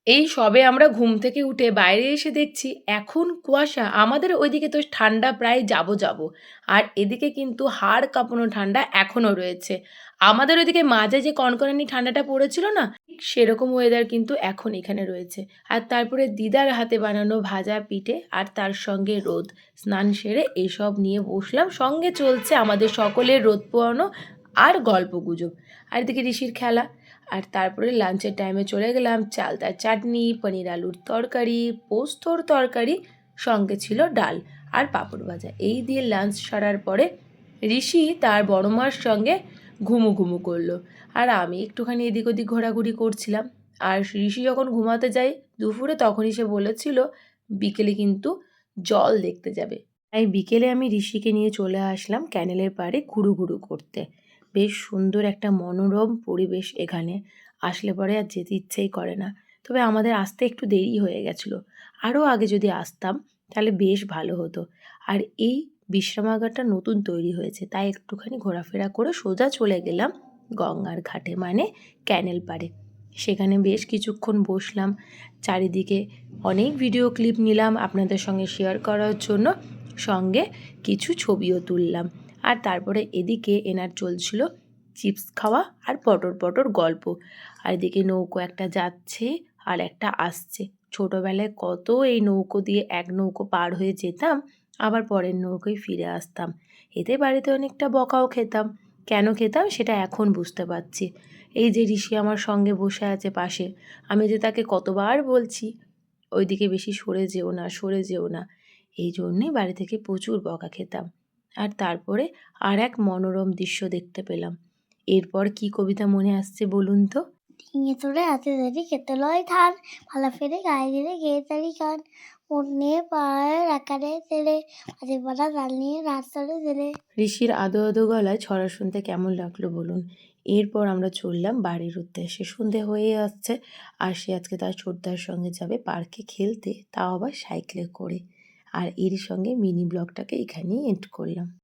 এই সবে আমরা ঘুম থেকে উঠে বাইরে এসে দেখছি এখন কুয়াশা। আমাদের ওইদিকে তো ঠান্ডা প্রায় যাবো। আর এদিকে কিন্তু হাড় কাঁপানো ঠান্ডা এখনো রয়েছে। আমাদের ওইদিকে মাঝে যে কনকনানি ঠান্ডাটা পড়েছিল না? ঠিক সেরকম ওয়েদার কিন্তু এখন এখানে রয়েছে। আর তারপরে দিদার হাতে বানানো ভাজা পিঠে আর তার সঙ্গে রোদ। স্নান সেরে এসব নিয়ে বসলাম। সঙ্গে চলছে আমাদের সকলের রোদ পোয়ানো আর গল্পগুজব। আর এদিকে ঋষির খেলা। আর তারপরে লাঞ্চের টাইমে চলে গেলাম চালতার চাটনি, পনির আলুর তরকারি, পোস্তর তরকারি, সঙ্গে ছিল ডাল আর পাঁপড় ভাজা। এই দিয়ে লাঞ্চ সারার পরে ঋষি তার বড় মার সঙ্গে ঘুমু করলো। আর আমি একটুখানি এদিক ওদিক ঘোরাঘুরি করছিলাম। আর ঋষি যখন ঘুমাতে যায় দুপুরে তখনই সে বলেছিল বিকেলে কিন্তু জল দেখতে যাবে। তাই বিকেলে আমি ঋষিকে নিয়ে চলে আসলাম ক্যানেলের পাড়ে ঘুরু করতে। বেশ সুন্দর একটা মনোরম পরিবেশ এখানে। আসলে পরে আর যেতে ইচ্ছেই করে না। তবে আমাদের আসতে একটু দেরি হয়ে গেছিলো। আরও আগে যদি আসতাম তাহলে বেশ ভালো হতো। আর এই বিশ্রামাগারটা নতুন তৈরি হয়েছে, তাই একটুখানি ঘোরাফেরা করে সোজা চলে গেলাম গঙ্গার ঘাটে, মানে ক্যানেল পাড়ে। সেখানে বেশ কিছুক্ষণ বসলাম, চারিদিকে অনেক ভিডিও ক্লিপ নিলাম আপনাদের সঙ্গে শেয়ার করার জন্য, সঙ্গে কিছু ছবিও তুললাম। আর তারপরে এদিকে এনার চলছিল চিপস খাওয়া আর পটর গল্প। আর এদিকে নৌকো একটা যাচ্ছে আর একটা আসছে। ছোটোবেলায় কত এই নৌকো দিয়ে এক নৌকো পার হয়ে যেতাম, আবার পরের নৌকোয় ফিরে আসতাম। এতে বাড়িতে অনেকটা বকাও খেতাম। কেন খেতাম সেটা এখন বুঝতে পারছি। এই যে ঋষি আমার সঙ্গে বসে আছে পাশে, আমি যে তাকে কতবার বলছি ওইদিকে বেশি সরে যেও না। এই জন্যেই বাড়ি থেকে প্রচুর বকা খেতাম। আর তারপরে আর এক মনোরম দৃশ্য দেখতে পেলাম। এরপর কি কবিতা মনে আসছে বলুন তো? ডিঙে তোরে হাতে ধরি খেতে লয় ধান, ভালা ফেরে গায়ে দিলে গেয়ে তারি গান, মন নিয়ে পাড়ায় আকারে তেলে, মাঝে পাড়া ডাল নিয়ে রাস্তারে দিলে। ঋষির আদো গলায় ছড়া শুনতে কেমন লাগলো বলুন। এরপর আমরা চললাম বাড়ির উদ্দেশ্যে। সন্ধে হয়ে আসছে। আর সে আজকে তার ছোটদার সঙ্গে যাবে পার্কে খেলতে, তাও আবার সাইকেলে করে। আর এরই সঙ্গে মিনি ব্লগটাকে এখানেই এন্ড করলাম।